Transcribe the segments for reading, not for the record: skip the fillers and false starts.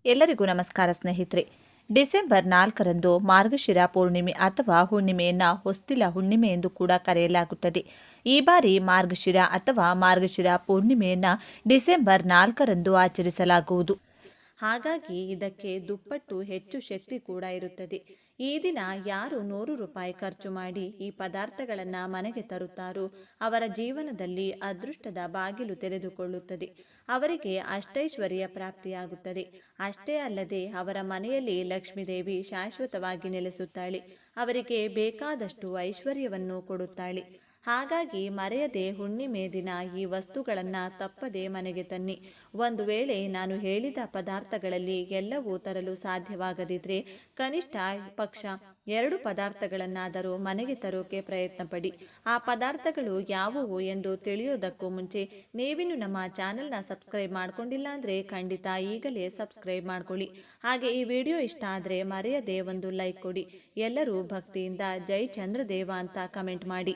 ಎಲ್ಲರಿಗೂ ನಮಸ್ಕಾರ ಸ್ನೇಹಿತರೆ. ಡಿಸೆಂಬರ್ 4ರಂದು ಮಾರ್ಗಶಿರ ಪೂರ್ಣಿಮೆ ಅಥವಾ ಹುಣ್ಣಿಮೆಯನ್ನು ಹೊಸ್ತಿಲ ಹುಣ್ಣಿಮೆ ಎಂದು ಕೂಡ ಕರೆಯಲಾಗುತ್ತದೆ. ಈ ಬಾರಿ ಮಾರ್ಗಶಿರ ಅಥವಾ ಮಾರ್ಗಶಿರ ಪೂರ್ಣಿಮೆಯನ್ನು ಡಿಸೆಂಬರ್ 4ರಂದು ಆಚರಿಸಲಾಗುವುದು. ಹಾಗಾಗಿ ಇದಕ್ಕೆ ದುಪ್ಪಟ್ಟು ಹೆಚ್ಚು ಶಕ್ತಿ ಕೂಡ ಇರುತ್ತದೆ. ಈ ದಿನ ಯಾರು ₹100 ಖರ್ಚು ಮಾಡಿ ಈ ಪದಾರ್ಥಗಳನ್ನು ಮನೆಗೆ ತರುತ್ತಾರೋ ಅವರ ಜೀವನದಲ್ಲಿ ಅದೃಷ್ಟದ ಬಾಗಿಲು ತೆರೆದುಕೊಳ್ಳುತ್ತದೆ. ಅವರಿಗೆ ಅಷ್ಟೈಶ್ವರ್ಯ ಪ್ರಾಪ್ತಿಯಾಗುತ್ತದೆ. ಅಷ್ಟೇ ಅಲ್ಲದೆ ಅವರ ಮನೆಯಲ್ಲಿ ಲಕ್ಷ್ಮೀದೇವಿ ಶಾಶ್ವತವಾಗಿ ನೆಲೆಸುತ್ತಾಳೆ. ಅವರಿಗೆ ಬೇಕಾದಷ್ಟು ಐಶ್ವರ್ಯವನ್ನು ಕೊಡುತ್ತಾಳೆ. ಹಾಗಾಗಿ ಮರೆಯದೆ ಹುಣ್ಣಿಮೆ ದಿನ ಈ ವಸ್ತುಗಳನ್ನು ತಪ್ಪದೆ ಮನೆಗೆ ತನ್ನಿ. ಒಂದು ವೇಳೆ ನಾನು ಹೇಳಿದ ಪದಾರ್ಥಗಳಲ್ಲಿ ಎಲ್ಲವೂ ತರಲು ಸಾಧ್ಯವಾಗದಿದ್ದರೆ ಕನಿಷ್ಠ ಪಕ್ಷ 2 ಪದಾರ್ಥಗಳನ್ನಾದರೂ ಮನೆಗೆ ತರೋಕೆ ಪ್ರಯತ್ನ ಪಡಿ. ಆ ಪದಾರ್ಥಗಳು ಯಾವುವು ಎಂದು ತಿಳಿಯೋದಕ್ಕೂ ಮುಂಚೆ ನೀವಿನ್ನು ನಮ್ಮ ಚಾನೆಲ್ನ ಸಬ್ಸ್ಕ್ರೈಬ್ ಮಾಡ್ಕೊಂಡಿಲ್ಲ ಅಂದರೆ ಖಂಡಿತ ಈಗಲೇ ಸಬ್ಸ್ಕ್ರೈಬ್ ಮಾಡ್ಕೊಳ್ಳಿ. ಹಾಗೆ ಈ ವಿಡಿಯೋ ಇಷ್ಟ ಆದರೆ ಮರೆಯದೆ ಒಂದು ಲೈಕ್ ಕೊಡಿ. ಎಲ್ಲರೂ ಭಕ್ತಿಯಿಂದ ಜೈ ಚಂದ್ರದೇವ ಅಂತ ಕಮೆಂಟ್ ಮಾಡಿ.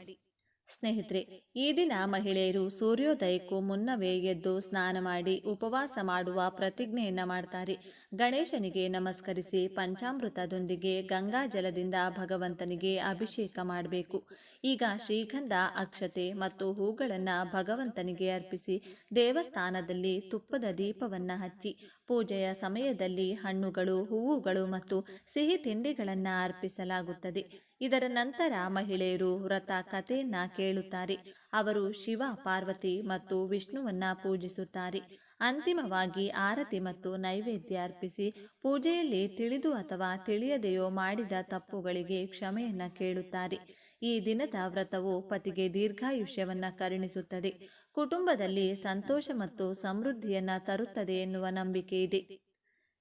ಸ್ನೇಹಿತರೆ, ಈ ದಿನ ಮಹಿಳೆಯರು ಸೂರ್ಯೋದಯಕ್ಕೂ ಮುನ್ನವೇ ಎದ್ದು ಸ್ನಾನ ಮಾಡಿ ಉಪವಾಸ ಮಾಡುವ ಪ್ರತಿಜ್ಞೆಯನ್ನು ಮಾಡ್ತಾರೆ. ಗಣೇಶನಿಗೆ ನಮಸ್ಕರಿಸಿ ಪಂಚಾಮೃತದೊಂದಿಗೆ ಗಂಗಾ ಜಲದಿಂದ ಭಗವಂತನಿಗೆ ಅಭಿಷೇಕ ಮಾಡಬೇಕು. ಈಗ ಶ್ರೀಗಂಧ, ಅಕ್ಷತೆ ಮತ್ತು ಹೂಗಳನ್ನು ಭಗವಂತನಿಗೆ ಅರ್ಪಿಸಿ ದೇವಸ್ಥಾನದಲ್ಲಿ ತುಪ್ಪದ ದೀಪವನ್ನು ಹಚ್ಚಿ ಪೂಜೆಯ ಸಮಯದಲ್ಲಿ ಹಣ್ಣುಗಳು, ಹೂವುಗಳು ಮತ್ತು ಸಿಹಿ ತಿಂಡಿಗಳನ್ನು ಅರ್ಪಿಸಲಾಗುತ್ತದೆ. ಇದರ ನಂತರ ಮಹಿಳೆಯರು ವ್ರತ ಕಥೆಯನ್ನ ಕೇಳುತ್ತಾರೆ. ಅವರು ಶಿವ, ಪಾರ್ವತಿ ಮತ್ತು ವಿಷ್ಣುವನ್ನ ಪೂಜಿಸುತ್ತಾರೆ. ಅಂತಿಮವಾಗಿ ಆರತಿ ಮತ್ತು ನೈವೇದ್ಯ ಅರ್ಪಿಸಿ ಪೂಜೆಯಲ್ಲಿ ತಿಳಿದು ಅಥವಾ ತಿಳಿಯದೆಯೋ ಮಾಡಿದ ತಪ್ಪುಗಳಿಗೆ ಕ್ಷಮೆಯನ್ನ ಕೇಳುತ್ತಾರೆ. ಈ ದಿನದ ವ್ರತವು ಪತಿಗೆ ದೀರ್ಘಾಯುಷ್ಯವನ್ನ ಕರುಣಿಸುತ್ತದೆ, ಕುಟುಂಬದಲ್ಲಿ ಸಂತೋಷ ಮತ್ತು ಸಮೃದ್ಧಿಯನ್ನ ತರುತ್ತದೆ ಎನ್ನುವ ನಂಬಿಕೆ ಇದೆ.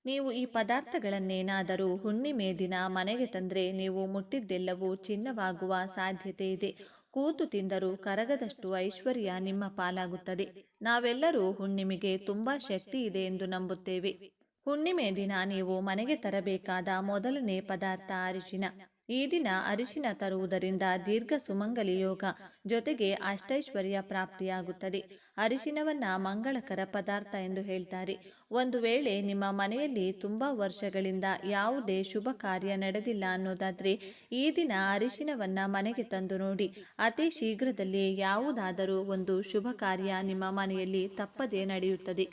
ನೀವು ಈ ಪದಾರ್ಥಗಳನ್ನೇನಾದರೂ ಹುಣ್ಣಿಮೆ ದಿನ ಮನೆಗೆ ತಂದರೆ ನೀವು ಮುಟ್ಟಿದ್ದೆಲ್ಲವೂ ಚಿನ್ನವಾಗುವ ಸಾಧ್ಯತೆ ಇದೆ. ಕೂತು ತಿಂದರೂ ಕರಗದಷ್ಟು ಐಶ್ವರ್ಯ ನಿಮ್ಮ ಪಾಲಾಗುತ್ತದೆ. ನಾವೆಲ್ಲರೂ ಹುಣ್ಣಿಮೆಗೆ ತುಂಬಾ ಶಕ್ತಿ ಇದೆ ಎಂದು ನಂಬುತ್ತೇವೆ. ಹುಣ್ಣಿಮೆ ದಿನ ನೀವು ಮನೆಗೆ ತರಬೇಕಾದ ಮೊದಲನೇ ಪದಾರ್ಥ ಅರಿಶಿನ. ಈ ದಿನ ಅರಿಶಿನ ತರುವುದರಿಂದ ದೀರ್ಘ ಸುಮಂಗಲಿ ಯೋಗ ಜೊತೆಗೆ ಅಷ್ಟೈಶ್ವರ್ಯ ಪ್ರಾಪ್ತಿಯಾಗುತ್ತದೆ. ಅರಿಶಿನವನ್ನ ಮಂಗಳಕರ ಪದಾರ್ಥ ಎಂದು ಹೇಳ್ತಾರೆ. ಒಂದು ವೇಳೆ ನಿಮ್ಮ ಮನೆಯಲ್ಲಿ ತುಂಬಾ ವರ್ಷಗಳಿಂದ ಯಾವುದೇ ಶುಭ ಕಾರ್ಯ ನಡೆದಿಲ್ಲ ಅನ್ನೋದಾದ್ರೆ ಈ ದಿನ ಅರಿಶಿನವನ್ನ ಮನೆಗೆ ತಂದು ನೋಡಿ. ಅತಿ ಶೀಘ್ರದಲ್ಲಿ ಯಾವುದಾದರೂ ಒಂದು ಶುಭ ಕಾರ್ಯ ನಿಮ್ಮ ಮನೆಯಲ್ಲಿ ತಪ್ಪದೇ ನಡೆಯುತ್ತದೆ.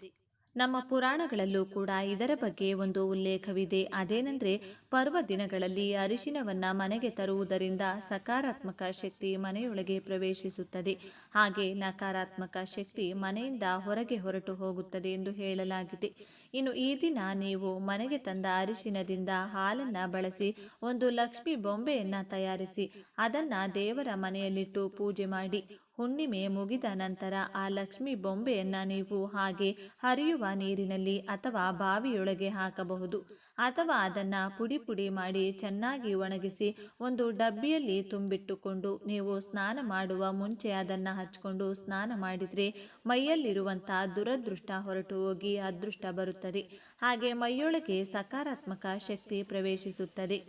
ನಮ್ಮ ಪುರಾಣಗಳಲ್ಲೂ ಕೂಡ ಇದರ ಬಗ್ಗೆ ಒಂದು ಉಲ್ಲೇಖವಿದೆ. ಅದೇನೆಂದರೆ, ಪರ್ವ ದಿನಗಳಲ್ಲಿ ಅರಿಶಿನವನ್ನ ಮನೆಗೆ ತರುವುದರಿಂದ ಸಕಾರಾತ್ಮಕ ಶಕ್ತಿ ಮನೆಯೊಳಗೆ ಪ್ರವೇಶಿಸುತ್ತದೆ, ಹಾಗೆ ನಕಾರಾತ್ಮಕ ಶಕ್ತಿ ಮನೆಯಿಂದ ಹೊರಗೆ ಹೊರಟು ಹೋಗುತ್ತದೆ ಎಂದು ಹೇಳಲಾಗಿದೆ. ಇನ್ನು ಈ ದಿನ ನೀವು ಮನೆಗೆ ತಂದ ಅರಿಶಿನದಿಂದ ಹಾಲನ್ನು ಬಳಸಿ ಒಂದು ಲಕ್ಷ್ಮಿ ಬೊಂಬೆಯನ್ನು ತಯಾರಿಸಿ ಅದನ್ನು ದೇವರ ಮನೆಯಲ್ಲಿಟ್ಟು ಪೂಜೆ ಮಾಡಿ. ಹುಣ್ಣಿಮೆ ಮುಗಿದ ನಂತರ ಆ ಲಕ್ಷ್ಮಿ ಬೊಂಬೆಯನ್ನು ನೀವು ಹಾಗೆ ಹರಿಯುವ ನೀರಿನಲ್ಲಿ ಅಥವಾ ಬಾವಿಯೊಳಗೆ ಹಾಕಬಹುದು, ಅಥವಾ ಅದನ್ನು ಪುಡಿ ಪುಡಿ ಮಾಡಿ ಚೆನ್ನಾಗಿ ಒಣಗಿಸಿ ಒಂದು ಡಬ್ಬಿಯಲ್ಲಿ ತುಂಬಿಟ್ಟುಕೊಂಡು ನೀವು ಸ್ನಾನ ಮಾಡುವ ಮುಂಚೆ ಅದನ್ನು ಹಚ್ಕೊಂಡು ಸ್ನಾನ ಮಾಡಿದರೆ ಮೈಯಲ್ಲಿರುವಂಥ ದುರದೃಷ್ಟ ಹೊರಟು ಹೋಗಿ ಅದೃಷ್ಟ ಬರುತ್ತದೆ. ಹಾಗೆ ಮೈಯೊಳಗೆ ಸಕಾರಾತ್ಮಕ ಶಕ್ತಿ ಪ್ರವೇಶಿಸುತ್ತದೆ.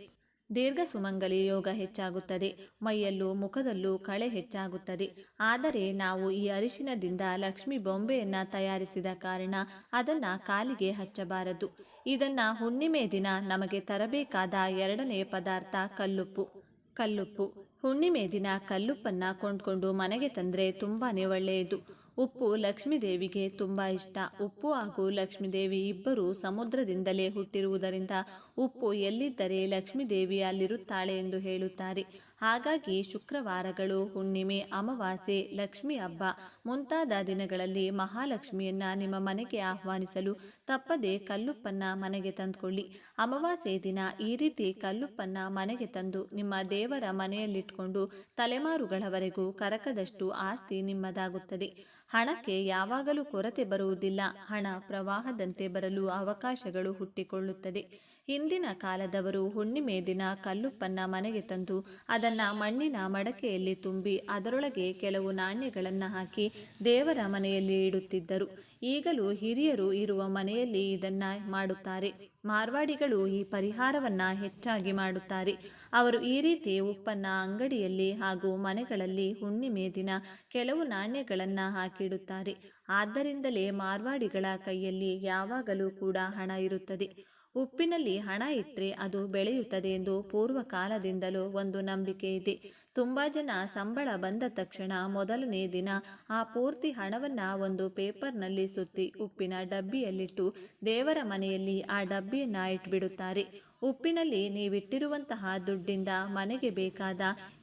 ದೀರ್ಘ ಸುಮಂಗಲಿ ಯೋಗ ಹೆಚ್ಚಾಗುತ್ತದೆ. ಮೈಯಲ್ಲೂ ಮುಖದಲ್ಲೂ ಕಳೆ ಹೆಚ್ಚಾಗುತ್ತದೆ. ಆದರೆ ನಾವು ಈ ಅರಿಶಿನದಿಂದ ಲಕ್ಷ್ಮಿ ಬೊಂಬೆಯನ್ನು ತಯಾರಿಸಿದ ಕಾರಣ ಅದನ್ನು ಕಾಲಿಗೆ ಹಚ್ಚಬಾರದು. ಇದನ್ನು ಹುಣ್ಣಿಮೆ ದಿನ ನಮಗೆ ತರಬೇಕಾದ ಎರಡನೇ ಪದಾರ್ಥ ಕಲ್ಲುಪ್ಪು. ಹುಣ್ಣಿಮೆ ದಿನ ಕಲ್ಲುಪ್ಪನ್ನು ಕೊಂಡ್ಕೊಂಡು ಮನೆಗೆ ತಂದರೆ ತುಂಬಾ ಒಳ್ಳೆಯದು. ಉಪ್ಪು ಲಕ್ಷ್ಮೀದೇವಿಗೆ ತುಂಬ ಇಷ್ಟ. ಉಪ್ಪು ಹಾಗೂ ಲಕ್ಷ್ಮೀದೇವಿ ಇಬ್ಬರು ಸಮುದ್ರದಿಂದಲೇ ಹುಟ್ಟಿರುವುದರಿಂದ ಉಪ್ಪು ಎಲ್ಲಿದ್ದರೆ ಲಕ್ಷ್ಮೀದೇವಿ ಅಲ್ಲಿರುತ್ತಾಳೆ ಎಂದು ಹೇಳುತ್ತಾರೆ. ಹಾಗಾಗಿ ಶುಕ್ರವಾರಗಳು, ಹುಣ್ಣಿಮೆ, ಅಮಾವಾಸ್ಯೆ, ಲಕ್ಷ್ಮಿ ಹಬ್ಬ ಮುಂತಾದ ದಿನಗಳಲ್ಲಿ ಮಹಾಲಕ್ಷ್ಮಿಯನ್ನ ನಿಮ್ಮ ಮನೆಗೆ ಆಹ್ವಾನಿಸಲು ತಪ್ಪದೆ ಕಲ್ಲುಪ್ಪನ್ನ ಮನೆಗೆ ತಂದುಕೊಳ್ಳಿ. ಅಮಾವಾಸ್ಯೆ ದಿನ ಈ ರೀತಿ ಕಲ್ಲುಪ್ಪನ್ನ ಮನೆಗೆ ತಂದು ನಿಮ್ಮ ದೇವರ ಮನೆಯಲ್ಲಿಟ್ಕೊಂಡು ತಲೆಮಾರುಗಳವರೆಗೂ ಕರಕದಷ್ಟು ಆಸ್ತಿ ನಿಮ್ಮದಾಗುತ್ತದೆ. ಹಣಕ್ಕೆ ಯಾವಾಗಲೂ ಕೊರತೆ ಬರುವುದಿಲ್ಲ. ಹಣ ಪ್ರವಾಹದಂತೆ ಬರಲು ಅವಕಾಶಗಳು ಹುಟ್ಟಿಕೊಳ್ಳುತ್ತದೆ. ಹಿಂದಿನ ಕಾಲದವರು ಹುಣ್ಣಿಮೆ ದಿನ ಕಲ್ಲುಪ್ಪನ್ನ ಮನೆಗೆ ತಂದು ಅದನ್ನು ಅದನ್ನು ಮಣ್ಣಿನ ಮಡಕೆಯಲ್ಲಿ ತುಂಬಿ ಅದರೊಳಗೆ ಕೆಲವು ನಾಣ್ಯಗಳನ್ನು ಹಾಕಿ ದೇವರ ಮನೆಯಲ್ಲಿ ಇಡುತ್ತಿದ್ದರು. ಈಗಲೂ ಹಿರಿಯರು ಇರುವ ಮನೆಯಲ್ಲಿ ಇದನ್ನು ಮಾಡುತ್ತಾರೆ. ಮಾರ್ವಾಡಿಗಳು ಈ ಪರಿಹಾರವನ್ನು ಹೆಚ್ಚಾಗಿ ಮಾಡುತ್ತಾರೆ. ಅವರು ಈ ರೀತಿ ಉಪ್ಪನ್ನು ಅಂಗಡಿಯಲ್ಲಿ ಹಾಗೂ ಮನೆಗಳಲ್ಲಿ ಹುಣ್ಣಿಮೆ ದಿನ ಕೆಲವು ನಾಣ್ಯಗಳನ್ನು ಹಾಕಿಡುತ್ತಾರೆ. ಆದ್ದರಿಂದಲೇ ಮಾರ್ವಾಡಿಗಳ ಕೈಯಲ್ಲಿ ಯಾವಾಗಲೂ ಕೂಡ ಹಣ ಇರುತ್ತದೆ. ಉಪ್ಪಿನಲ್ಲಿ ಹಣ ಇಟ್ಟರೆ ಅದು ಬೆಳೆಯುತ್ತದೆ ಎಂದು ಪೂರ್ವಕಾಲದಿಂದಲೂ ಒಂದು ನಂಬಿಕೆ ಇದೆ. ತುಂಬ ಜನ ಸಂಬಳ ಬಂದ ತಕ್ಷಣ ಮೊದಲನೇ ದಿನ ಆ ಪೂರ್ತಿ ಹಣವನ್ನು ಒಂದು ಪೇಪರ್ನಲ್ಲಿ ಸುತ್ತಿ ಉಪ್ಪಿನ ಡಬ್ಬಿಯಲ್ಲಿಟ್ಟು ದೇವರ ಮನೆಯಲ್ಲಿ ಆ ಡಬ್ಬಿಯನ್ನು ಇಟ್ಬಿಡುತ್ತಾರೆ. ಉಪ್ಪಿನಲ್ಲಿ ನೀವಿಟ್ಟಿರುವಂತಹ ದುಡ್ಡಿಂದ ಮನೆಗೆ ಬೇಕಾದ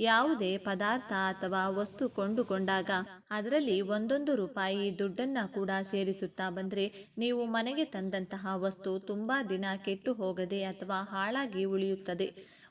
ಯಾವುದೇ ಪದಾರ್ಥ ಅಥವಾ ವಸ್ತು ಕೊಂಡುಕೊಂಡಾಗ ಅದರಲ್ಲಿ 1 ರೂಪಾಯಿ ದುಡ್ಡನ್ನು ಕೂಡ ಸೇರಿಸುತ್ತಾ ಬಂದರೆ ನೀವು ಮನೆಗೆ ತಂದಂತಹ ವಸ್ತು ತುಂಬ ದಿನ ಕೆಟ್ಟು ಹೋಗದೆ ಅಥವಾ ಹಾಳಾಗಿ ಉಳಿಯುತ್ತದೆ.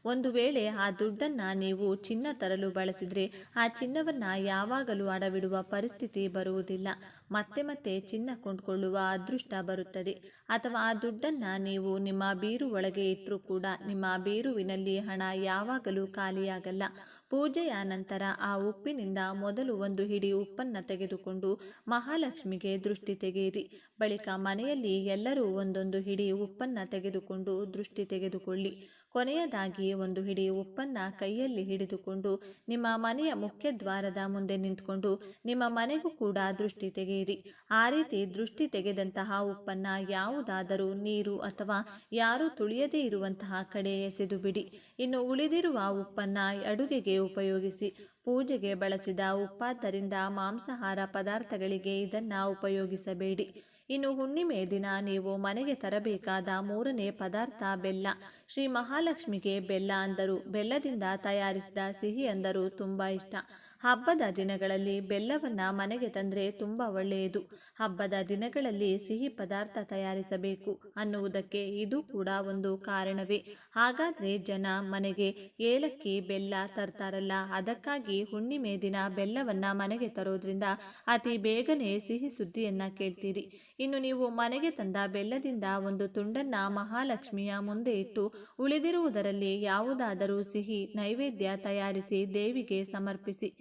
ಒಂದು ವೇಳೆ ಆ ದುಡ್ಡನ್ನು ನೀವು ಚಿನ್ನ ತರಲು ಬಳಸಿದರೆ ಆ ಚಿನ್ನವನ್ನು ಯಾವಾಗಲೂ ಅಡವಿಡುವ ಪರಿಸ್ಥಿತಿ ಬರುವುದಿಲ್ಲ. ಮತ್ತೆ ಮತ್ತೆ ಚಿನ್ನ ಕೊಂಡುಕೊಳ್ಳುವ ಅದೃಷ್ಟ ಬರುತ್ತದೆ. ಅಥವಾ ಆ ದುಡ್ಡನ್ನು ನೀವು ನಿಮ್ಮ ಬೀರು ಒಳಗೆ ಇಟ್ಟರೂ ಕೂಡ ನಿಮ್ಮ ಬೀರುವಿನಲ್ಲಿ ಹಣ ಯಾವಾಗಲೂ ಖಾಲಿಯಾಗಲ್ಲ. ಪೂಜೆಯ ನಂತರ ಆ ಉಪ್ಪಿನಿಂದ ಮೊದಲು ಒಂದು ಹಿಡಿ ಉಪ್ಪನ್ನು ತೆಗೆದುಕೊಂಡು ಮಹಾಲಕ್ಷ್ಮಿಗೆ ದೃಷ್ಟಿ ತೆಗೆಯಿರಿ. ಬಳಿಕ ಮನೆಯಲ್ಲಿ ಎಲ್ಲರೂ ಒಂದೊಂದು ಹಿಡಿ ಉಪ್ಪನ್ನು ತೆಗೆದುಕೊಂಡು ದೃಷ್ಟಿ ತೆಗೆದುಕೊಳ್ಳಿ. ಕೊನೆಯದಾಗಿ ಒಂದು ಹಿಡಿ ಉಪ್ಪನ್ನು ಕೈಯಲ್ಲಿ ಹಿಡಿದುಕೊಂಡು ನಿಮ್ಮ ಮನೆಯ ಮುಖ್ಯ ದ್ವಾರದ ಮುಂದೆ ನಿಂತುಕೊಂಡು ನಿಮ್ಮ ಮನೆಗೂ ಕೂಡ ದೃಷ್ಟಿ ತೆಗೆಯಿರಿ. ಆ ರೀತಿ ದೃಷ್ಟಿ ತೆಗೆದಂತಹ ಉಪ್ಪನ್ನು ಯಾವುದಾದರೂ ನೀರು ಅಥವಾ ಯಾರೂ ತುಳಿಯದೇ ಇರುವಂತಹ ಕಡೆ ಎಸೆದು ಬಿಡಿ. ಇನ್ನು ಉಳಿದಿರುವ ಉಪ್ಪನ್ನು ಅಡುಗೆಗೆ ಉಪಯೋಗಿಸಿ. ಪೂಜೆಗೆ ಬಳಸಿದ ಉಪ್ಪಾದ್ದರಿಂದ ಮಾಂಸಾಹಾರ ಪದಾರ್ಥಗಳಿಗೆ ಇದನ್ನು ಉಪಯೋಗಿಸಬೇಡಿ. ಇನ್ನು ಹುಣ್ಣಿಮೆ ದಿನ ನೀವು ಮನೆಗೆ ತರಬೇಕಾದ 3ನೇ ಪದಾರ್ಥ ಬೆಲ್ಲ. ಶ್ರೀ ಮಹಾಲಕ್ಷ್ಮಿಗೆ ಬೆಲ್ಲ ಅಂದರು ಬೆಲ್ಲದಿಂದ ತಯಾರಿಸಿದ ಸಿಹಿ ಅಂದರು ತುಂಬ ಇಷ್ಟ. ಹಬ್ಬದ ದಿನಗಳಲ್ಲಿ ಬೆಲ್ಲವನ್ನು ಮನೆಗೆ ತಂದರೆ ತುಂಬ ಒಳ್ಳೆಯದು. ಹಬ್ಬದ ದಿನಗಳಲ್ಲಿ ಸಿಹಿ ಪದಾರ್ಥ ತಯಾರಿಸಬೇಕು ಅನ್ನುವುದಕ್ಕೆ ಇದು ಕೂಡ ಒಂದು ಕಾರಣವೇ. ಹಾಗಾದರೆ ಜನ ಮನೆಗೆ ಏಲಕ್ಕಿ ಬೆಲ್ಲ ತರ್ತಾರಲ್ಲ, ಅದಕ್ಕಾಗಿ ಹುಣ್ಣಿಮೆ ದಿನ ಬೆಲ್ಲವನ್ನು ಮನೆಗೆ ತರೋದ್ರಿಂದ ಅತಿ ಬೇಗನೆ ಸಿಹಿ ಸುದ್ದಿಯನ್ನು ಕೇಳ್ತೀರಿ. ಇನ್ನು ನೀವು ಮನೆಗೆ ತಂದ ಬೆಲ್ಲದಿಂದ ಒಂದು ತುಂಡನ್ನು ಮಹಾಲಕ್ಷ್ಮಿಯ ಮುಂದೆ ಇಟ್ಟು ಉಳಿದಿರುವುದರಲ್ಲಿ ಯಾವುದಾದರೂ ಸಿಹಿ ನೈವೇದ್ಯ ತಯಾರಿಸಿ ದೇವಿಗೆ ಸಮರ್ಪಿಸಿ.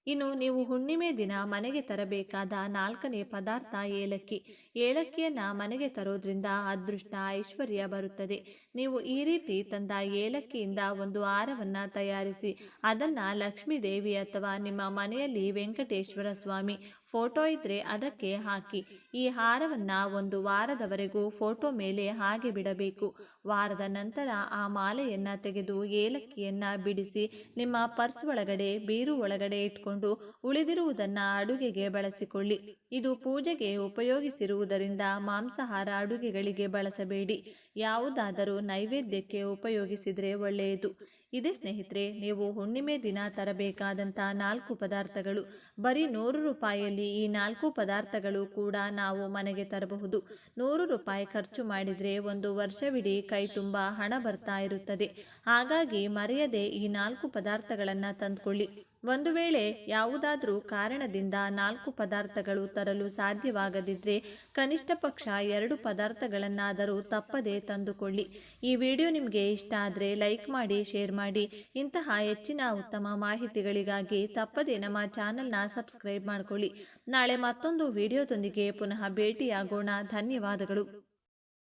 ಇನ್ನು ನೀವು ಹುಣ್ಣಿಮೆ ದಿನ ಮನೆಗೆ ತರಬೇಕಾದ 4ನೇ ಪದಾರ್ಥ ಏಲಕ್ಕಿ. ಏಲಕ್ಕಿಯನ್ನು ಮನೆಗೆ ತರೋದ್ರಿಂದ ಅದೃಷ್ಟ ಐಶ್ವರ್ಯ ಬರುತ್ತದೆ. ನೀವು ಈ ರೀತಿ ತಂದ ಏಲಕ್ಕಿಯಿಂದ ಒಂದು ಹಾರವನ್ನು ತಯಾರಿಸಿ ಅದನ್ನು ಲಕ್ಷ್ಮೀ ದೇವಿ ಅಥವಾ ನಿಮ್ಮ ಮನೆಯಲ್ಲಿ ವೆಂಕಟೇಶ್ವರ ಸ್ವಾಮಿ ಫೋಟೋ ಇದ್ದರೆ ಅದಕ್ಕೆ ಹಾಕಿ. ಈ ಹಾರವನ್ನು 1 ವಾರದವರೆಗೂ ಫೋಟೋ ಮೇಲೆ ಹಾಗೆ ಬಿಡಬೇಕು. ವಾರದ ನಂತರ ಆ ಮಾಲೆಯನ್ನು ತೆಗೆದು ಏಲಕ್ಕಿಯನ್ನು ಬಿಡಿಸಿ ನಿಮ್ಮ ಪರ್ಸ್ ಒಳಗಡೆ ಬೀರು ಒಳಗಡೆ ಇಟ್ಕೊಂಡು ಉಳಿದಿರುವುದನ್ನು ಅಡುಗೆಗೆ ಬಳಸಿಕೊಳ್ಳಿ. ಇದು ಪೂಜೆಗೆ ಉಪಯೋಗಿಸಿರುವುದರಿಂದ ಮಾಂಸಾಹಾರ ಅಡುಗೆಗಳಿಗೆ ಬಳಸಬೇಡಿ. ಯಾವುದಾದರೂ ನೈವೇದ್ಯಕ್ಕೆ ಉಪಯೋಗಿಸಿದರೆ ಒಳ್ಳೆಯದು. ಇದೇ ಸ್ನೇಹಿತರೆ, ನೀವು ಹುಣ್ಣಿಮೆ ದಿನ ತರಬೇಕಾದಂಥ 4 ಪದಾರ್ಥಗಳು. ಬರೀ 100 ರೂಪಾಯಿಯಲ್ಲಿ ಈ 4 ಪದಾರ್ಥಗಳು ಕೂಡ ನಾವು ಮನೆಗೆ ತರಬಹುದು. 100 ರೂಪಾಯಿ ಖರ್ಚು ಮಾಡಿದರೆ ಒಂದು ವರ್ಷವಿಡೀ ಕೈ ತುಂಬ ಹಣ ಬರ್ತಾ ಇರುತ್ತದೆ. ಹಾಗಾಗಿ ಮರೆಯದೆ ಈ 4 ಪದಾರ್ಥಗಳನ್ನು ತಂದುಕೊಳ್ಳಿ. ಒಂದು ವೇಳೆ ಯಾವುದಾದ್ರೂ ಕಾರಣದಿಂದ 4 ಪದಾರ್ಥಗಳು ತರಲು ಸಾಧ್ಯವಾಗದಿದ್ದರೆ ಕನಿಷ್ಠ ಪಕ್ಷ 2 ಪದಾರ್ಥಗಳನ್ನಾದರೂ ತಪ್ಪದೆ ತಂದುಕೊಳ್ಳಿ. ಈ ವಿಡಿಯೋ ನಿಮಗೆ ಇಷ್ಟ ಆದರೆ ಲೈಕ್ ಮಾಡಿ, ಶೇರ್ ಮಾಡಿ. ಇಂತಹ ಹೆಚ್ಚಿನ ಉತ್ತಮ ಮಾಹಿತಿಗಳಿಗಾಗಿ ತಪ್ಪದೆ ನಮ್ಮ ಚಾನಲ್ನ ಸಬ್ಸ್ಕ್ರೈಬ್ ಮಾಡಿಕೊಳ್ಳಿ. ನಾಳೆ ಮತ್ತೊಂದು ವಿಡಿಯೋದೊಂದಿಗೆ ಪುನಃ ಭೇಟಿಯಾಗೋಣ. ಧನ್ಯವಾದಗಳು.